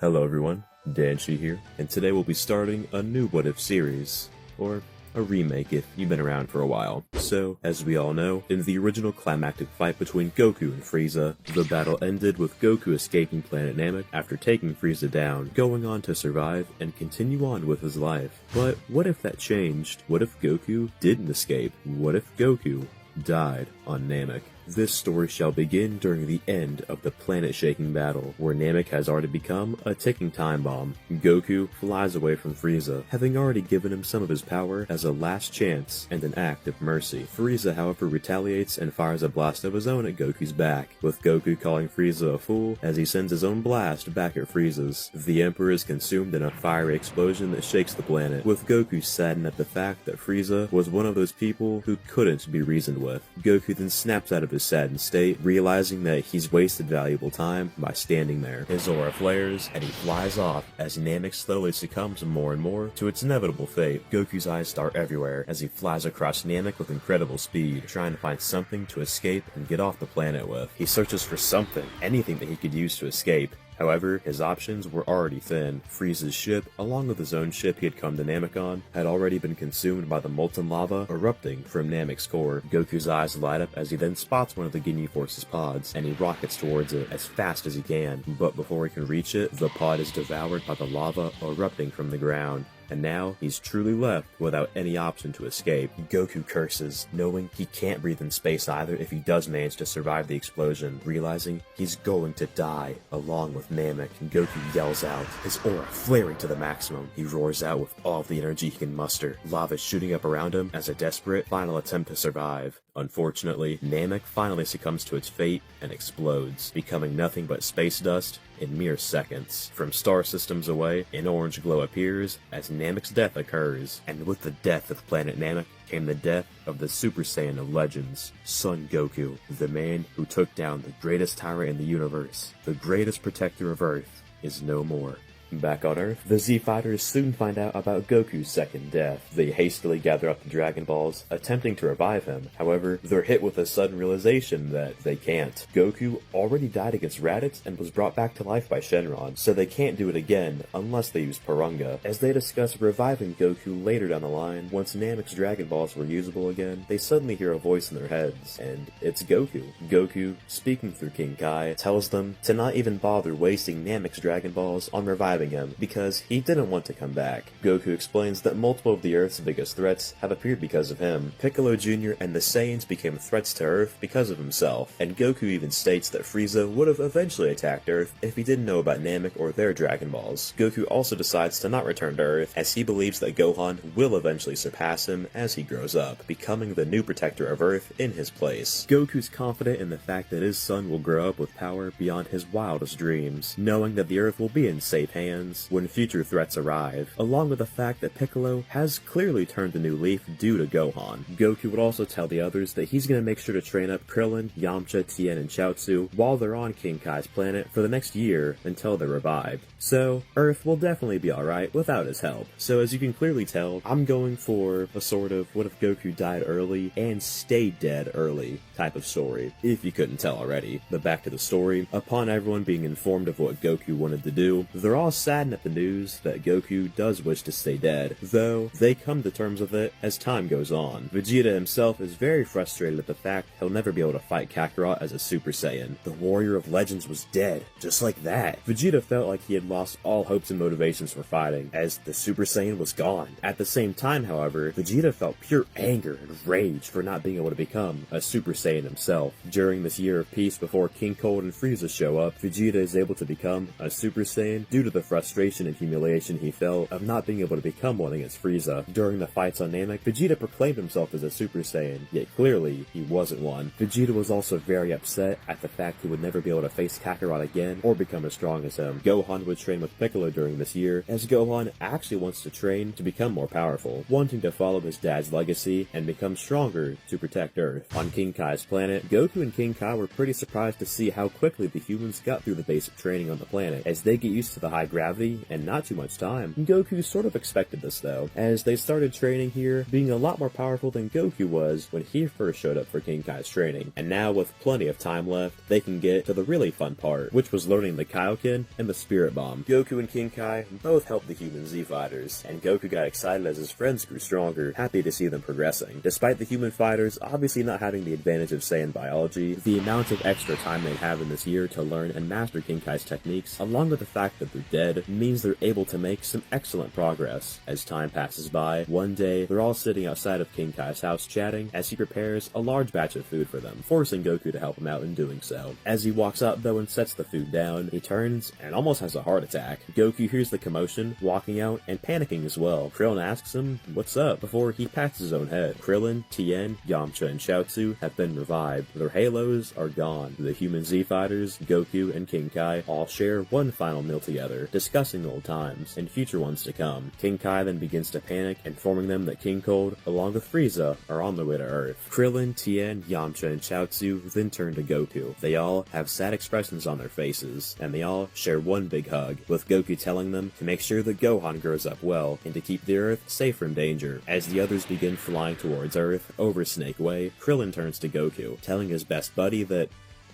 Hello everyone, Danchi here, and today we'll be starting a new What If series, or a remake if you've been around for a while. So, as we all know, in the original climactic fight between Goku and Frieza, the battle ended with Goku escaping planet Namek after taking Frieza down, going on to survive and continue on with his life. But what if that changed? What if Goku didn't escape? What if Goku died on Namek? This story shall begin during the end of the planet-shaking battle, where Namek has already become a ticking time bomb. Goku flies away from Frieza, having already given him some of his power as a last chance and an act of mercy. Frieza, however, retaliates and fires a blast of his own at Goku's back, with Goku calling Frieza a fool as he sends his own blast back at Frieza's. The Emperor is consumed in a fiery explosion that shakes the planet, with Goku saddened at the fact that Frieza was one of those people who couldn't be reasoned with. Goku then snaps out of his saddened state, realizing that he's wasted valuable time by standing there. His aura flares, and he flies off as Namek slowly succumbs more and more to its inevitable fate. Goku's eyes start everywhere as he flies across Namek with incredible speed, trying to find something to escape and get off the planet with. He searches for something, anything that he could use to escape. However, his options were already thin. Frieza's ship, along with his own ship he had come to Namek on, had already been consumed by the molten lava erupting from Namek's core. Goku's eyes light up as he then spots one of the Ginyu Force's pods, and he rockets towards it as fast as he can. But before he can reach it, the pod is devoured by the lava erupting from the ground. And now, he's truly left without any option to escape. Goku curses, knowing he can't breathe in space either if he does manage to survive the explosion, realizing he's going to die along with Namek. Goku yells out, his aura flaring to the maximum. He roars out with all the energy he can muster, lava shooting up around him as a desperate final attempt to survive. Unfortunately, Namek finally succumbs to its fate and explodes, becoming nothing but space dust in mere seconds. From star systems away, an orange glow appears as Namek's death occurs, and with the death of planet Namek came the death of the Super Saiyan of legends, Son Goku, the man who took down the greatest tyrant in the universe, the greatest protector of Earth, is no more. Back on Earth, the Z Fighters soon find out about Goku's second death. They hastily gather up the Dragon Balls, attempting to revive him. However, they're hit with a sudden realization that they can't. Goku already died against Raditz and was brought back to life by Shenron, so they can't do it again unless they use Porunga. As they discuss reviving Goku later down the line, once Namek's Dragon Balls were usable again, they suddenly hear a voice in their heads, and it's Goku. Goku, speaking through King Kai, tells them to not even bother wasting Namek's Dragon Balls on reviving him because he didn't want to come back. Goku explains that multiple of the Earth's biggest threats have appeared because of him. Piccolo Jr. and the Saiyans became threats to Earth because of himself, and Goku even states that Frieza would have eventually attacked Earth if he didn't know about Namek or their Dragon Balls. Goku also decides to not return to Earth as he believes that Gohan will eventually surpass him as he grows up, becoming the new protector of Earth in his place. Goku's confident in the fact that his son will grow up with power beyond his wildest dreams, knowing that the Earth will be in safe hands when future threats arrive, along with the fact that Piccolo has clearly turned a new leaf due to Gohan. Goku would also tell the others that he's going to make sure to train up Krillin, Yamcha, Tien, and Chaozu while they're on King Kai's planet for the next year until they're revived. So, Earth will definitely be alright without his help. So as you can clearly tell, I'm going for a sort of what if Goku died early and stayed dead early type of story, if you couldn't tell already. But back to the story, upon everyone being informed of what Goku wanted to do, they're all saddened at the news that Goku does wish to stay dead, though they come to terms with it as time goes on. Vegeta himself is very frustrated at the fact he'll never be able to fight Kakarot as a Super Saiyan. The warrior of legends was dead, just like that. Vegeta felt like he had lost all hopes and motivations for fighting, as the Super Saiyan was gone. At the same time, however, Vegeta felt pure anger and rage for not being able to become a Super Saiyan himself. During this year of peace before King Cold and Frieza show up, Vegeta is able to become a Super Saiyan due to the frustration and humiliation he felt of not being able to become one against Frieza. During the fights on Namek, Vegeta proclaimed himself as a Super Saiyan, yet clearly he wasn't one. Vegeta was also very upset at the fact he would never be able to face Kakarot again or become as strong as him. Gohan would train with Piccolo during this year, as Gohan actually wants to train to become more powerful, wanting to follow his dad's legacy and become stronger to protect Earth. On King Kai's planet, Goku and King Kai were pretty surprised to see how quickly the humans got through the basic training on the planet, as they get used to the high gravity and not too much time. Goku sort of expected this though, as they started training here, being a lot more powerful than Goku was when he first showed up for King Kai's training. And now with plenty of time left, they can get to the really fun part, which was learning the Kaioken and the Spirit Bomb. Goku and King Kai both helped the human Z fighters, and Goku got excited as his friends grew stronger, happy to see them progressing. Despite the human fighters obviously not having the advantage of Saiyan biology, the amount of extra time they have in this year to learn and master King Kai's techniques, along with the fact that they're dead, means they're able to make some excellent progress. As time passes by, one day they're all sitting outside of King Kai's house chatting as he prepares a large batch of food for them, forcing Goku to help him out in doing so. As he walks up though and sets the food down, he turns and almost has a heart attack. Goku hears the commotion, walking out and panicking as well. Krillin asks him, "What's up?" before he pats his own head. Krillin, Tien, Yamcha, and Chaozu have been revived. Their halos are gone. The human Z fighters, Goku, and King Kai all share one final meal together, discussing old times and future ones to come. King Kai then begins to panic, informing them that King Cold, along with Frieza, are on their way to Earth. Krillin, Tien, Yamcha, and Chaozu then turn to Goku. They all have sad expressions on their faces, and they all share one big hug, with Goku telling them to make sure that Gohan grows up well and to keep the Earth safe from danger. As the others begin flying towards Earth over Snake Way, Krillin turns to Goku, telling his best buddy that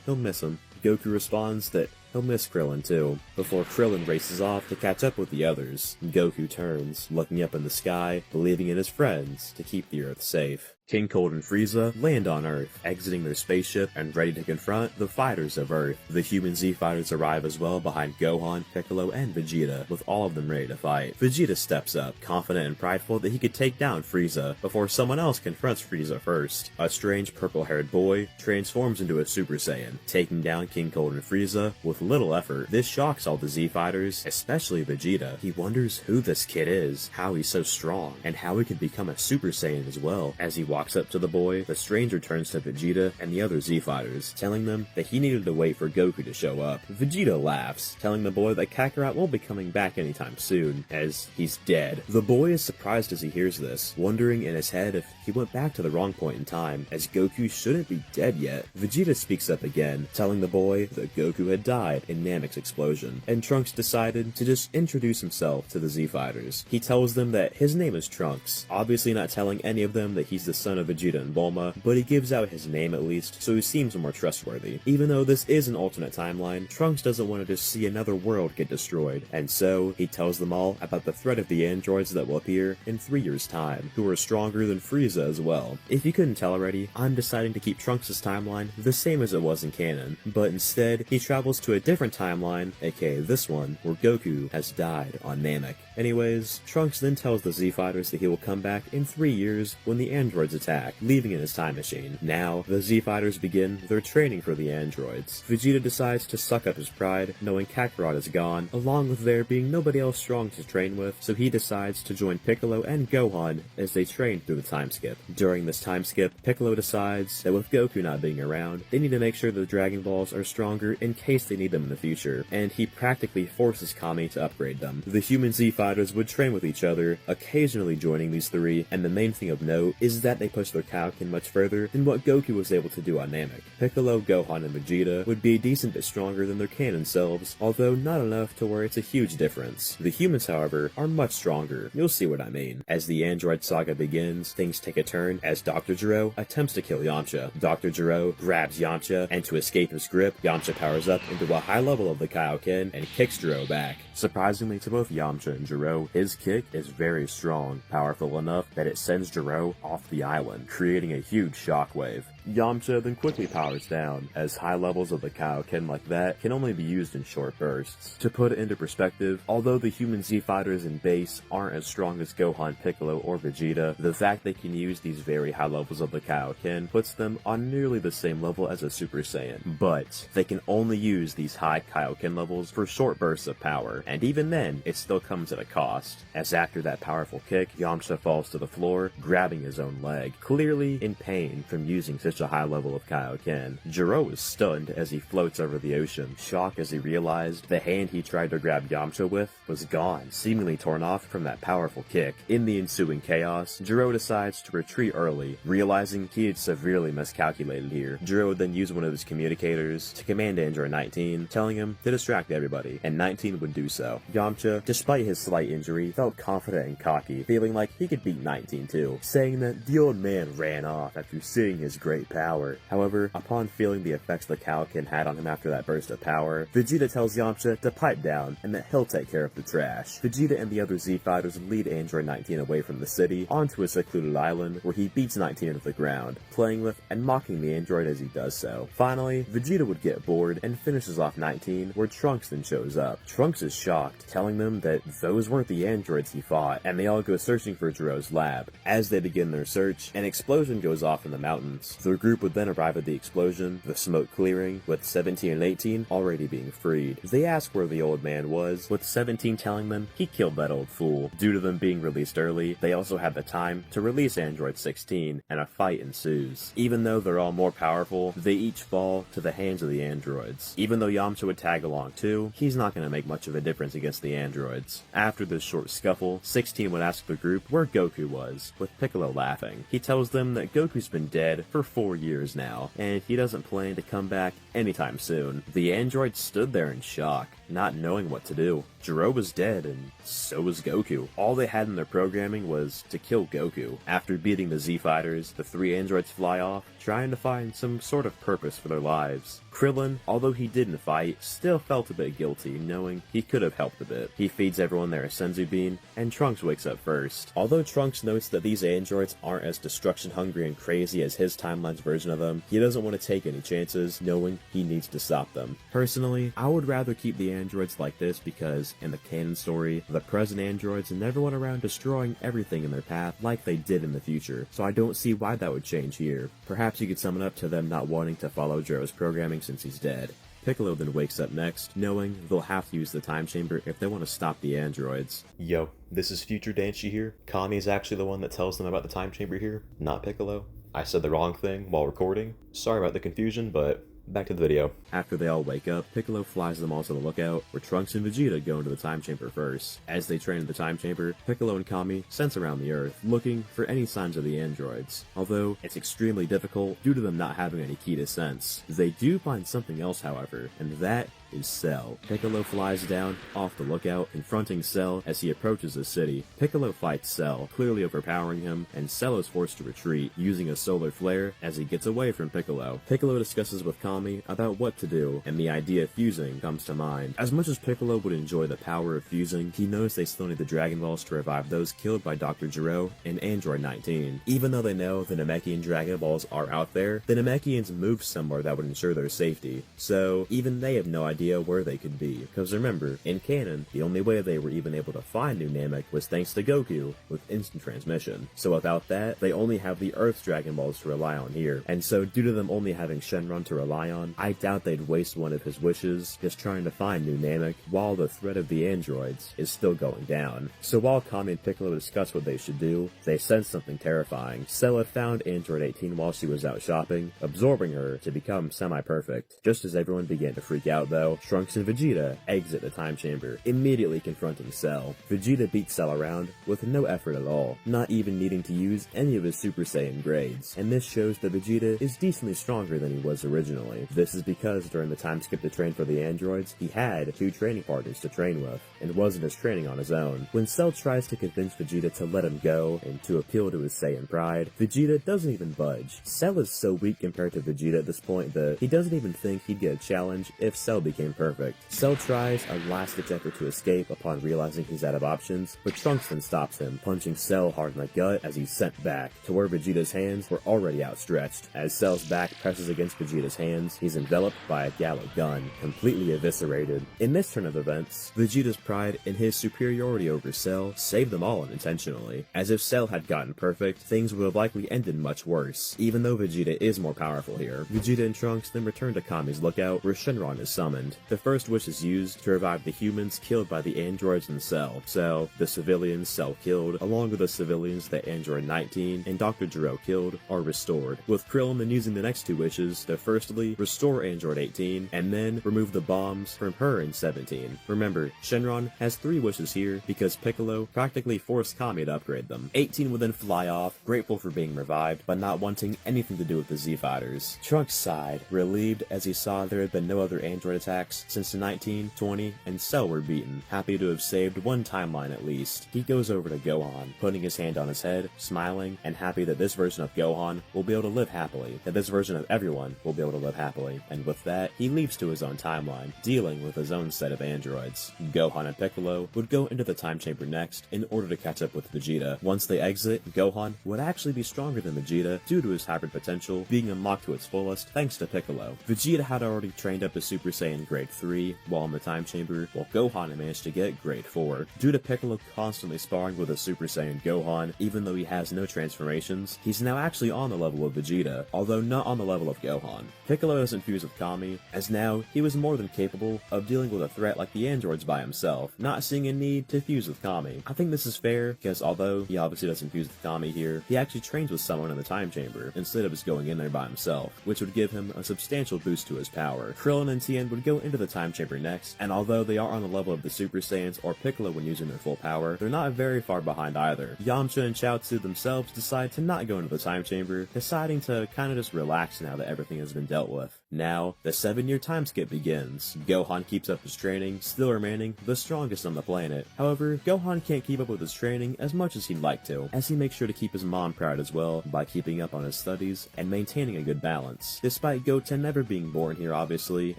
he'll miss him. Goku responds that he'll miss Krillin too, before Krillin races off to catch up with the others. Goku turns, looking up in the sky, believing in his friends to keep the Earth safe. King Cold and Frieza land on Earth, exiting their spaceship and ready to confront the fighters of Earth. The human Z fighters arrive as well behind Gohan, Piccolo, and Vegeta, with all of them ready to fight. Vegeta steps up, confident and prideful that he could take down Frieza, before someone else confronts Frieza first. A strange purple-haired boy transforms into a Super Saiyan, taking down King Cold and Frieza with little effort. This shocks all the Z fighters, especially Vegeta. He wonders who this kid is, how he's so strong, and how he could become a Super Saiyan as well. As he walks up to the boy, the stranger turns to Vegeta and the other Z fighters, telling them that he needed to wait for Goku to show up. Vegeta laughs, telling the boy that Kakarot won't be coming back anytime soon, as he's dead. The boy is surprised as he hears this, wondering in his head if he went back to the wrong point in time, as Goku shouldn't be dead yet. Vegeta speaks up again, telling the boy that Goku had died in Namek's explosion, and Trunks decided to just introduce himself to the Z fighters. He tells them that his name is Trunks, obviously not telling any of them that he's the son of Vegeta and Bulma, but he gives out his name at least, so he seems more trustworthy. Even though this is an alternate timeline, Trunks doesn't want to just see another world get destroyed, and so he tells them all about the threat of the androids that will appear in 3 years' time, who are stronger than Frieza as well. If you couldn't tell already, I'm deciding to keep Trunks' timeline the same as it was in canon, but instead he travels to a different timeline, aka this one, where Goku has died on Namek. Anyways, Trunks then tells the Z fighters that he will come back in 3 years when the androids attack, leaving in his time machine. Now, the Z fighters begin their training for the androids. Vegeta decides to suck up his pride, knowing Kakarot is gone, along with there being nobody else strong to train with, so he decides to join Piccolo and Gohan as they train through the time skip. During this time skip, Piccolo decides that with Goku not being around, they need to make sure the Dragon Balls are stronger in case they need them in the future, and he practically forces Kami to upgrade them. The human Z fighters would train with each other, occasionally joining these three, and the main thing of note is that they push their Kaioken much further than what Goku was able to do on Namek. Piccolo, Gohan, and Vegeta would be a decent bit stronger than their canon selves, although not enough to where it's a huge difference. The humans, however, are much stronger. You'll see what I mean. As the android saga begins, things take a turn as Dr. Gero attempts to kill Yamcha. Dr. Gero grabs Yamcha, and to escape his grip, Yamcha powers up into a high level of the Kaioken and kicks Gero back. Surprisingly to both Yamcha and Gero, his kick is very strong, powerful enough that it sends Gero off the island, creating a huge shockwave. Yamcha then quickly powers down, as high levels of the Kaioken like that can only be used in short bursts. To put it into perspective, although the human Z fighters in base aren't as strong as Gohan, Piccolo, or Vegeta, the fact they can use these very high levels of the Kaioken puts them on nearly the same level as a Super Saiyan. But they can only use these high Kaioken levels for short bursts of power, and even then, it still comes at a cost, as after that powerful kick, Yamcha falls to the floor, grabbing his own leg, clearly in pain from using such such a high level of Kaioken. Jiro is stunned as he floats over the ocean, shocked as he realized the hand he tried to grab Yamcha with was gone, seemingly torn off from that powerful kick. In the ensuing chaos, Jiro decides to retreat early, realizing he had severely miscalculated here. Jiro would then use one of his communicators to command Android 19, telling him to distract everybody, and 19 would do so. Yamcha, despite his slight injury, felt confident and cocky, feeling like he could beat 19 too, saying that the old man ran off after seeing his great power. However, upon feeling the effects the Kaioken had on him after that burst of power, Vegeta tells Yamcha to pipe down and that he'll take care of the trash. Vegeta and the other Z fighters lead Android 19 away from the city onto a secluded island where he beats 19 into the ground, playing with and mocking the android as he does so. Finally, Vegeta would get bored and finishes off 19, where Trunks then shows up. Trunks is shocked, telling them that those weren't the androids he fought, and they all go searching for Jiro's lab. As they begin their search, an explosion goes off in the mountains. The group would then arrive at the explosion, the smoke clearing, with 17 and 18 already being freed. They ask where the old man was, with 17 telling them he killed that old fool. Due to them being released early, they also had the time to release Android 16, and a fight ensues. Even though they're all more powerful, they each fall to the hands of the androids. Even though Yamcha would tag along too, he's not going to make much of a difference against the androids. After this short scuffle, 16 would ask the group where Goku was, with Piccolo laughing. He tells them that Goku's been dead for 4 years now, and he doesn't plan to come back anytime soon. The androids stood there in shock, not knowing what to do. Jiro was dead, and so was Goku. All they had in their programming was to kill Goku. After beating the Z fighters, the 3 androids fly off, trying to find some sort of purpose for their lives. Krillin, although he didn't fight, still felt a bit guilty, knowing he could have helped a bit. He feeds everyone their senzu bean, and Trunks wakes up first. Although Trunks notes that these androids aren't as destruction hungry and crazy as his timeline's version of them, he doesn't want to take any chances, knowing he needs to stop them. Personally, I would rather keep the androids like this because, in the canon story, the present androids never went around destroying everything in their path like they did in the future, so I don't see why that would change here. Perhaps you could sum it up to them not wanting to follow Jiro's programming since he's dead. Piccolo then wakes up next, knowing they'll have to use the time chamber if they want to stop the androids. Yo, this is Future Danshi here. Kami is actually the one that tells them about the time chamber here, not Piccolo. I said the wrong thing while recording. Sorry about the confusion, but back to the video. After they all wake up, Piccolo flies them all to the lookout, where Trunks and Vegeta go into the time chamber first. As they train in the time chamber, Piccolo and Kami sense around the Earth, looking for any signs of the androids. Although it's extremely difficult due to them not having any key to sense. They do find something else, however, and that is Cell. Piccolo flies down, off the lookout, confronting Cell as he approaches the city. Piccolo fights Cell, clearly overpowering him, and Cell is forced to retreat, using a solar flare as he gets away from Piccolo. Piccolo discusses with Kami about what to do, and the idea of fusing comes to mind. As much as Piccolo would enjoy the power of fusing, he knows they still need the Dragon Balls to revive those killed by Dr. Gero and Android 19. Even though they know the Namekian Dragon Balls are out there, the Namekians move somewhere that would ensure their safety, so even they have no idea where they could be, because remember, in canon, the only way they were even able to find New Namek was thanks to Goku with instant transmission. So without that, they only have the Earth's Dragon Balls to rely on here, and so due to them only having Shenron to rely on, I doubt they'd waste one of his wishes just trying to find New Namek while the threat of the androids is still going down. So while Kami and Piccolo discuss what they should do, they sense something terrifying. Cell had found Android 18 while she was out shopping, absorbing her to become semi-perfect. Just as everyone began to freak out though, Trunks and Vegeta exit the time chamber, immediately confronting Cell. Vegeta beats Cell around with no effort at all, not even needing to use any of his Super Saiyan grades, and this shows that Vegeta is decently stronger than he was originally. This is because during the time skip to train for the androids, he had 2 training partners to train with, and wasn't just training on his own. When Cell tries to convince Vegeta to let him go and to appeal to his Saiyan pride, Vegeta doesn't even budge. Cell is so weak compared to Vegeta at this point that he doesn't even think he'd get a challenge if Cell became perfect. Cell tries a last-ditch effort to escape upon realizing he's out of options, but Trunks then stops him, punching Cell hard in the gut as he's sent back to where Vegeta's hands were already outstretched. As Cell's back presses against Vegeta's hands, he's enveloped by a Gallo gun, completely eviscerated. In this turn of events, Vegeta's pride and his superiority over Cell saved them all unintentionally. As if Cell had gotten perfect, things would have likely ended much worse, even though Vegeta is more powerful here. Vegeta and Trunks then return to Kami's lookout, where Shenron is summoned. happened. The first wish is used to revive the humans killed by the androids in Cell. So, the civilians Cell killed, along with the civilians that Android 19 and Dr. Gero killed, are restored. With Krillin then using the next two wishes to firstly restore Android 18, and then remove the bombs from her in 17. Remember, Shenron has 3 wishes here because Piccolo practically forced Kami to upgrade them. 18 would then fly off, grateful for being revived, but not wanting anything to do with the Z-Fighters. Trunks sighed, relieved as he saw there had been no other android attacks since 19, 20, and Cell were beaten, happy to have saved one timeline at least. He goes over to Gohan, putting his hand on his head, smiling, and happy that this version of Gohan will be able to live happily, that this version of everyone will be able to live happily, and with that, he leaps to his own timeline, dealing with his own set of androids. Gohan and Piccolo would go into the time chamber next in order to catch up with Vegeta. Once they exit, Gohan would actually be stronger than Vegeta due to his hybrid potential being unlocked to its fullest thanks to Piccolo. Vegeta had already trained up to Super Saiyan Grade 3 while in the time chamber, while Gohan had managed to get Grade 4. Due to Piccolo constantly sparring with a Super Saiyan Gohan, even though he has no transformations, he's now actually on the level of Vegeta, although not on the level of Gohan. Piccolo doesn't fuse with Kami, as now he was more than capable of dealing with a threat like the androids by himself, not seeing a need to fuse with Kami. I think this is fair, because although he obviously doesn't fuse with Kami here, he actually trains with someone in the time chamber, instead of just going in there by himself, which would give him a substantial boost to his power. Krillin and Tien would go into the time chamber next, and although they are on the level of the Super Saiyans or Piccolo when using their full power, they're not very far behind either. Yamcha and Chaozu themselves decide to not go into the time chamber, deciding to kinda just relax now that everything has been dealt with. Now, the 7-year time skip begins. Gohan keeps up his training, still remaining the strongest on the planet. However, Gohan can't keep up with his training as much as he'd like to, as he makes sure to keep his mom proud as well by keeping up on his studies and maintaining a good balance. Despite Goten never being born here obviously,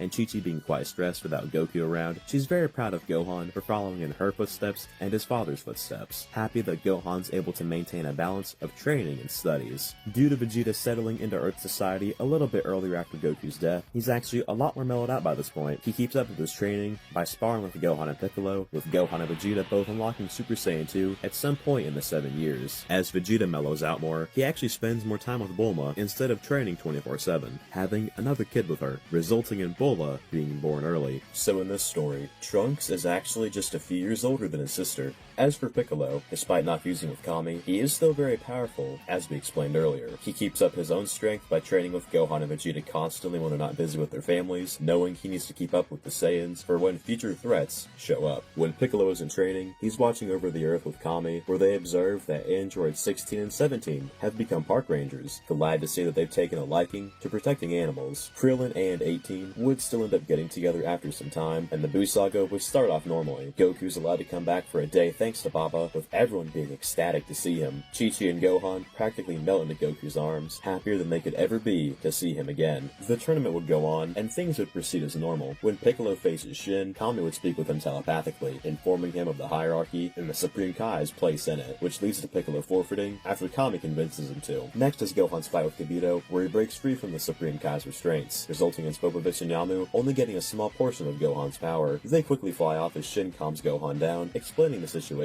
and Chi-Chi being quite stressed without Goku around, she's very proud of Gohan for following in her footsteps and his father's footsteps, happy that Gohan's able to maintain a balance of training and studies. Due to Vegeta settling into Earth society a little bit earlier after Goku's death, he's actually a lot more mellowed out by this point. He keeps up with his training by sparring with Gohan and Piccolo, with Gohan and Vegeta both unlocking Super Saiyan 2 at some point in the 7 years. As Vegeta mellows out more, he actually spends more time with Bulma instead of training 24/7, having another kid with her, resulting in Bulma being born early. So in this story, Trunks is actually just a few years older than his sister. As for Piccolo, despite not fusing with Kami, he is still very powerful, as we explained earlier. He keeps up his own strength by training with Gohan and Vegeta constantly when they're not busy with their families, knowing he needs to keep up with the Saiyans for when future threats show up. When Piccolo is in training, he's watching over the Earth with Kami, where they observe that androids 16 and 17 have become park rangers, glad to see that they've taken a liking to protecting animals. Krillin and 18 would still end up getting together after some time, and the Buu saga would start off normally. Goku's allowed to come back for a day thanks to Baba, with everyone being ecstatic to see him. Chi-Chi and Gohan practically melt into Goku's arms, happier than they could ever be to see him again. The tournament would go on, and things would proceed as normal. When Piccolo faces Shin, Kami would speak with him telepathically, informing him of the hierarchy and the Supreme Kai's place in it, which leads to Piccolo forfeiting after Kami convinces him to. Next is Gohan's fight with Kibito, where he breaks free from the Supreme Kai's restraints, resulting in Spopovich and Yamu only getting a small portion of Gohan's power. They quickly fly off as Shin calms Gohan down, explaining the situation.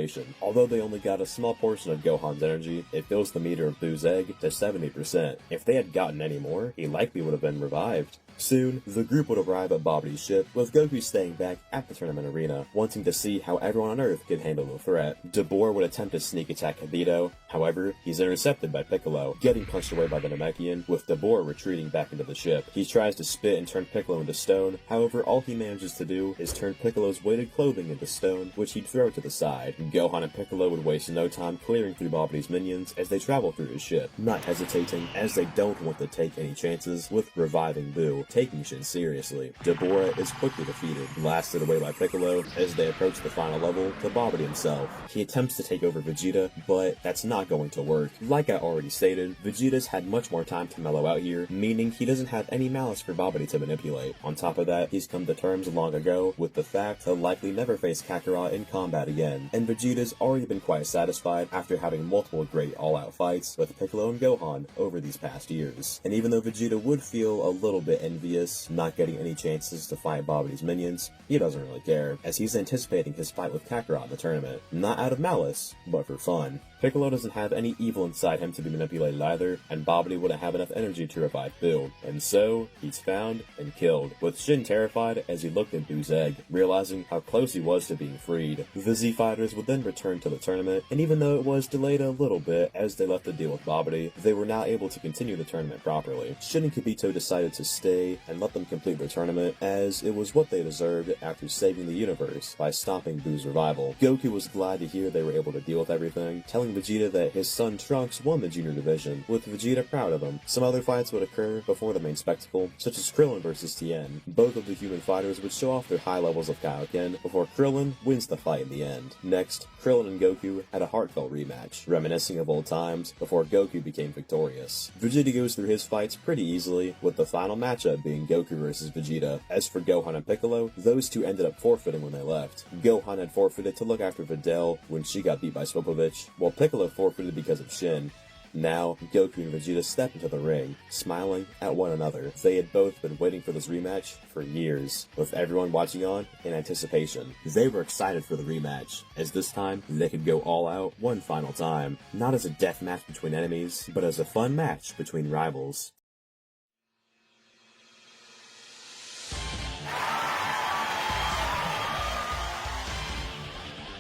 Although they only got a small portion of Gohan's energy, it fills the meter of Buu's egg to 70%. If they had gotten any more, he likely would have been revived. Soon, the group would arrive at Babidi's ship, with Goku staying back at the tournament arena, wanting to see how everyone on Earth could handle the threat. Dabur would attempt to sneak attack Kibito, however, he's intercepted by Piccolo, getting punched away by the Namekian, with Dabur retreating back into the ship. He tries to spit and turn Piccolo into stone, however, all he manages to do is turn Piccolo's weighted clothing into stone, which he'd throw to the side. Gohan and Piccolo would waste no time clearing through Babidi's minions as they travel through his ship, not hesitating, as they don't want to take any chances with reviving Buu, taking Shin seriously. Dabura is quickly defeated, blasted away by Piccolo as they approach the final level to Babidi himself. He attempts to take over Vegeta, but that's not going to work. Like I already stated, Vegeta's had much more time to mellow out here, meaning he doesn't have any malice for Babidi to manipulate. On top of that, he's come to terms long ago with the fact he'll likely never face Kakarot in combat again, and Vegeta's already been quite satisfied after having multiple great all-out fights with Piccolo and Gohan over these past years. And even though Vegeta would feel a little bit envious, not getting any chances to fight Babidi's minions, he doesn't really care, as he's anticipating his fight with Kakarot in the tournament. Not out of malice, but for fun. Piccolo doesn't have any evil inside him to be manipulated either, and Babidi wouldn't have enough energy to revive Buu. And so, he's found and killed, with Shin terrified as he looked at Buu's egg, realizing how close he was to being freed. The Z fighters would then return to the tournament, and even though it was delayed a little bit as they left to deal with Babidi, they were now able to continue the tournament properly. Shin and Kibito decided to stay and let them complete their tournament, as it was what they deserved after saving the universe by stopping Buu's revival. Goku was glad to hear they were able to deal with everything, telling Vegeta that his son Trunks won the junior division, with Vegeta proud of him. Some other fights would occur before the main spectacle, such as Krillin versus Tien. Both of the human fighters would show off their high levels of Kaioken before Krillin wins the fight in the end. Next, Krillin and Goku had a heartfelt rematch, reminiscing of old times before Goku became victorious. Vegeta goes through his fights pretty easily, with the final matchup being Goku versus Vegeta. As for Gohan and Piccolo, those two ended up forfeiting when they left. Gohan had forfeited to look after Videl when she got beat by Spopovich, while Piccolo forfeited because of Shin. Now, Goku and Vegeta step into the ring, smiling at one another. They had both been waiting for this rematch for years, with everyone watching on in anticipation. They were excited for the rematch, as this time they could go all out one final time, not as a death match between enemies, but as a fun match between rivals.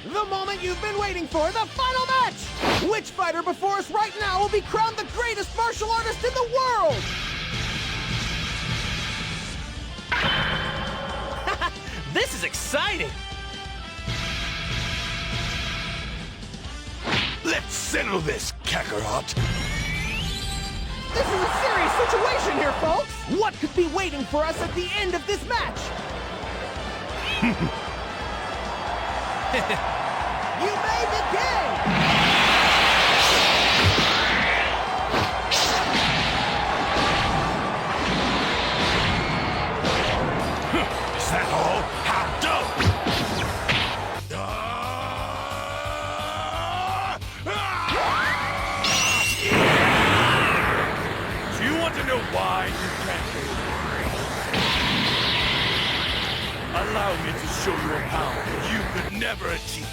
The moment you've been waiting for, the final match! Which fighter before us right now will be crowned the greatest martial artist in the world? This is exciting! Let's settle this, Kakarot! This is a serious situation here, folks! What could be waiting for us at the end of this match? You may begin! Is that all? How dope! Do you want to know why you can't do it? Allow me to show you a power you could never achieve.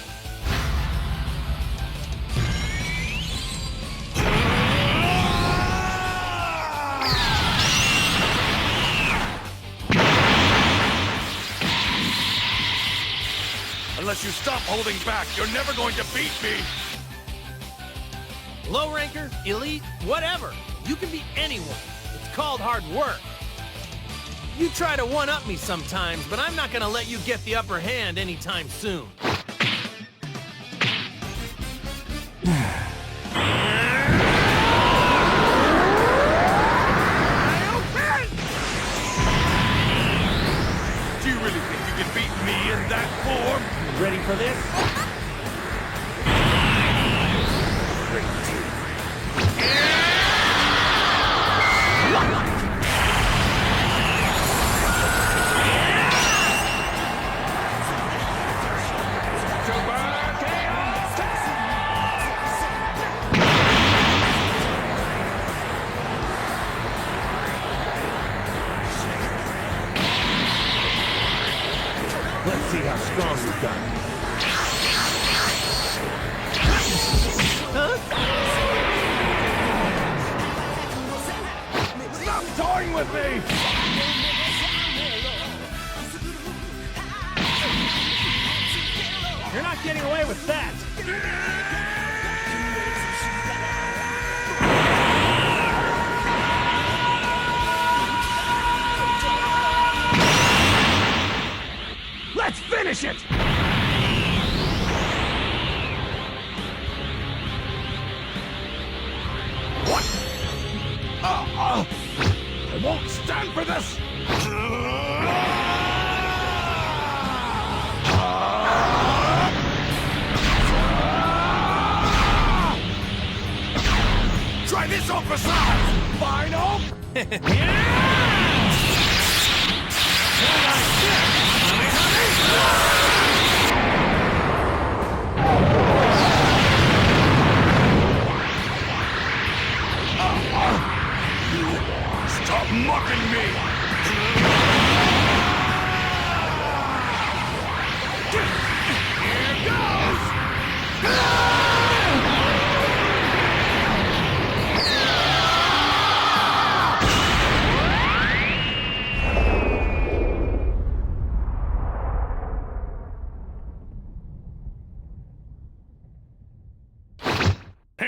Unless you stop holding back, you're never going to beat me! Low ranker, elite, whatever. You can be anyone. It's called hard work. You try to one-up me sometimes, but I'm not gonna let you get the upper hand anytime soon. Do you really think you can beat me in that form? Ready for this? Let's see how strong you've gotten. Stop toying with me! You're not getting away with that! Let's finish it! What? I won't stand for this! Try this on for size! Final! Stop mocking me!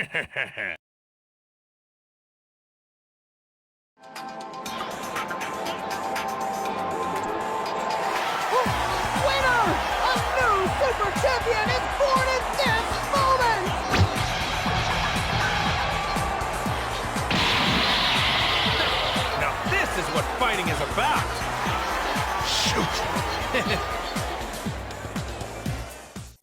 Winner! A new super champion is born in this moment! Now this is what fighting is about! Shoot!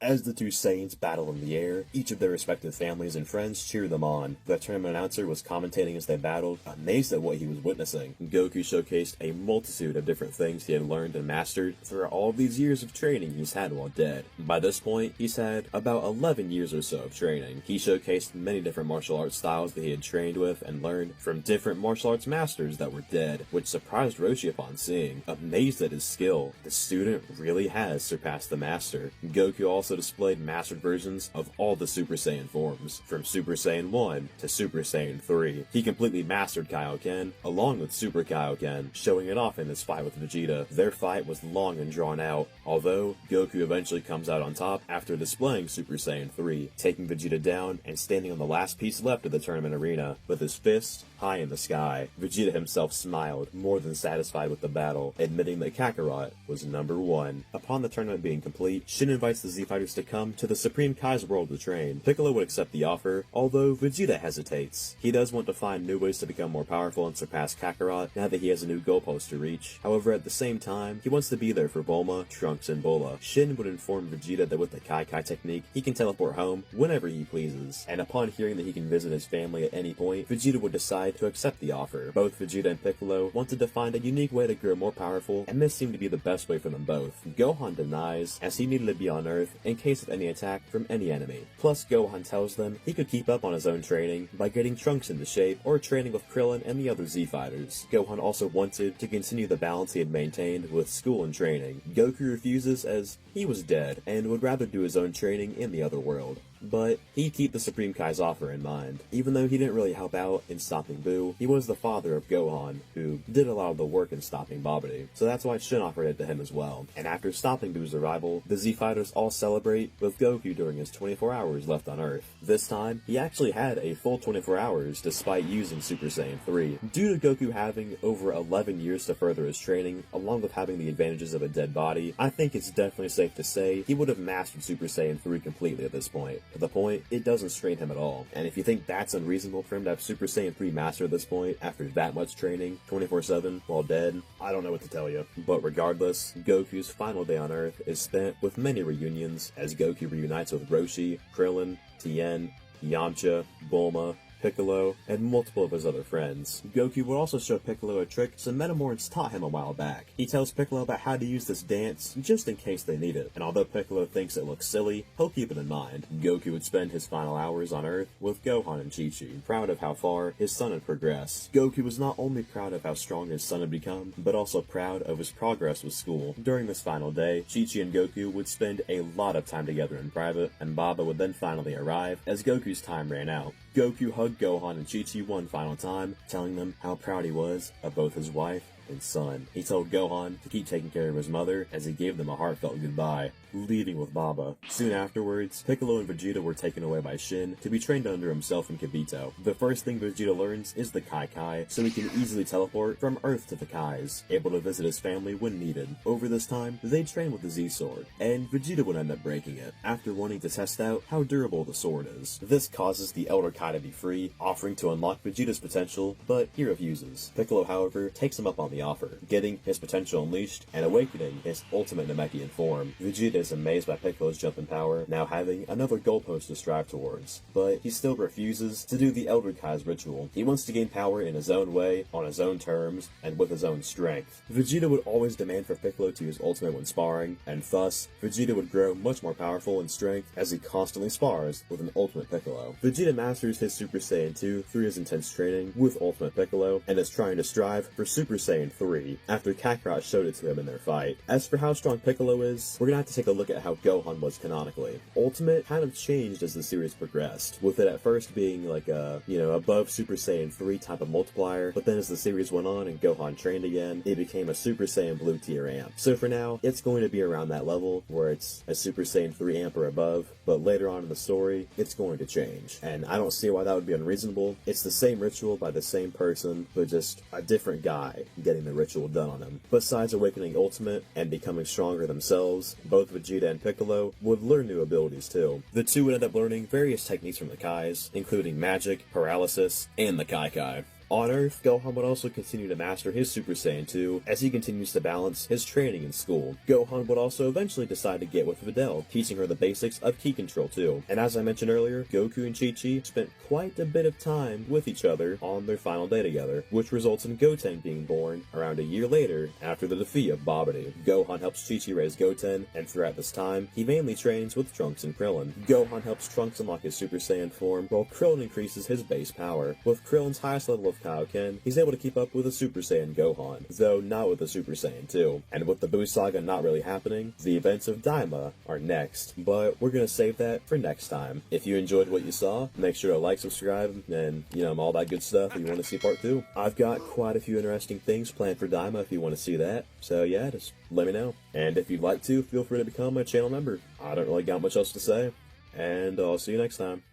As the two Saiyans battle in the air, each of their respective families and friends cheer them on. The tournament announcer was commentating as they battled, amazed at what he was witnessing. Goku showcased a multitude of different things he had learned and mastered throughout all of these years of training he's had while dead. By this point, he's had about 11 years or so of training. He showcased many different martial arts styles that he had trained with and learned from different martial arts masters that were dead, which surprised Roshi upon seeing. Amazed at his skill, the student really has surpassed the master. Goku also displayed mastered versions of all the Super Saiyan forms, from Super Saiyan 1 to Super Saiyan 3. He completely mastered Kaioken, along with Super Kaioken, showing it off in his fight with Vegeta. Their fight was long and drawn out, although Goku eventually comes out on top after displaying Super Saiyan 3, taking Vegeta down and standing on the last piece left of the tournament arena, with his fist high in the sky. Vegeta himself smiled, more than satisfied with the battle, admitting that Kakarot was number 1. Upon the tournament being complete, Shin invites the Z Fighters to come to the Supreme Kai's world to train. Piccolo would accept the offer, although Vegeta hesitates. He does want to find new ways to become more powerful and surpass Kakarot now that he has a new goalpost to reach. However, at the same time, he wants to be there for Bulma, Trunks, and Bulla. Shin would inform Vegeta that with the Kai technique, he can teleport home whenever he pleases, and upon hearing that he can visit his family at any point, Vegeta would decide to accept the offer. Both Vegeta and Piccolo wanted to find a unique way to grow more powerful, and this seemed to be the best way for them both. Gohan denies, as he needed to be on Earth in case of any attack from any enemy. Plus, Gohan tells them he could keep up on his own training by getting Trunks into shape or training with Krillin and the other Z Fighters. Gohan also wanted to continue the balance he had maintained with school and training. Goku refuses as he was dead and would rather do his own training in the other world. But he'd keep the Supreme Kai's offer in mind. Even though he didn't really help out in stopping Buu, he was the father of Gohan, who did a lot of the work in stopping Babidi, so that's why Shin offered it to him as well. And after stopping Buu's arrival, the Z Fighters all celebrate with Goku during his 24 hours left on Earth. This time, he actually had a full 24 hours despite using Super Saiyan 3. Due to Goku having over 11 years to further his training, along with having the advantages of a dead body, I think it's definitely safe to say he would have mastered Super Saiyan 3 completely at this point. To the point, it doesn't strain him at all. And if you think that's unreasonable for him to have Super Saiyan 3 mastered at this point after that much training, 24/7, while dead, I don't know what to tell you. But regardless, Goku's final day on Earth is spent with many reunions, as Goku reunites with Roshi, Krillin, Tien, Yamcha, Bulma, Piccolo, and multiple of his other friends. Goku would also show Piccolo a trick some Metamorphs taught him a while back. He tells Piccolo about how to use this dance just in case they need it, and although Piccolo thinks it looks silly, he'll keep it in mind. Goku would spend his final hours on Earth with Gohan and Chi-Chi, proud of how far his son had progressed. Goku was not only proud of how strong his son had become, but also proud of his progress with school. During this final day, Chi-Chi and Goku would spend a lot of time together in private, and Baba would then finally arrive as Goku's time ran out. Goku hugged Gohan and Chi-Chi one final time, telling them how proud he was of both his wife and son. He told Gohan to keep taking care of his mother as he gave them a heartfelt goodbye, leaving with Baba. Soon afterwards, Piccolo and Vegeta were taken away by Shin to be trained under himself and Kibito. The first thing Vegeta learns is the Kai, so he can easily teleport from Earth to the Kais, able to visit his family when needed. Over this time, they train with the Z-Sword, and Vegeta would end up breaking it, after wanting to test out how durable the sword is. This causes the Elder Kai to be free, offering to unlock Vegeta's potential, but he refuses. Piccolo, however, takes him up on the offer, getting his potential unleashed and awakening his ultimate Namekian form. Vegeta is amazed by Piccolo's jump in power, now having another goalpost to strive towards, but he still refuses to do the Elder Kai's ritual. He wants to gain power in his own way, on his own terms, and with his own strength. Vegeta would always demand for Piccolo to use ultimate when sparring, and thus, Vegeta would grow much more powerful in strength as he constantly spars with an ultimate Piccolo. Vegeta masters his Super Saiyan 2 through his intense training with ultimate Piccolo, and is trying to strive for Super Saiyan 3 after Kakarot showed it to him in their fight. As for how strong Piccolo is, we're gonna have to take a look at how Gohan was canonically. Ultimate kind of changed as the series progressed, with it at first being like a, above Super Saiyan 3 type of multiplier, but then as the series went on and Gohan trained again, it became a Super Saiyan Blue tier amp. So for now, it's going to be around that level, where it's a Super Saiyan 3 amp or above, but later on in the story, it's going to change. And I don't see why that would be unreasonable. It's the same ritual by the same person, but just a different guy getting the ritual done on him. Besides awakening Ultimate and becoming stronger themselves, both Vegeta and Piccolo would learn new abilities too. The two would end up learning various techniques from the Kais, including magic, paralysis, and the Kai. On Earth, Gohan would also continue to master his Super Saiyan 2 as he continues to balance his training in school. Gohan would also eventually decide to get with Videl, teaching her the basics of ki control too. And as I mentioned earlier, Goku and Chi-Chi spent quite a bit of time with each other on their final day together, which results in Goten being born around a year later after the defeat of Babidi. Gohan helps Chi-Chi raise Goten, and throughout this time, he mainly trains with Trunks and Krillin. Gohan helps Trunks unlock his Super Saiyan form, while Krillin increases his base power. With Krillin's highest level of Kaioken, he's able to keep up with a Super Saiyan Gohan, though not with a Super Saiyan 2. And with the Buu saga not really happening, the events of Daima are next, but we're gonna save that for next time. If you enjoyed what you saw, make sure to like, subscribe, and, all that good stuff if you want to see part 2. I've got quite a few interesting things planned for Daima if you want to see that, so yeah, just let me know. And if you'd like to, feel free to become a channel member. I don't really got much else to say, and I'll see you next time.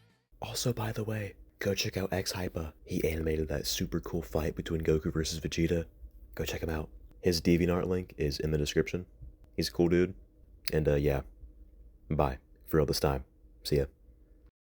Also, by the way, go check out xHypa. He animated that super cool fight between Goku versus Vegeta. Go check him out. His DeviantArt link is in the description. He's a cool dude. And yeah, bye for all this time. See ya.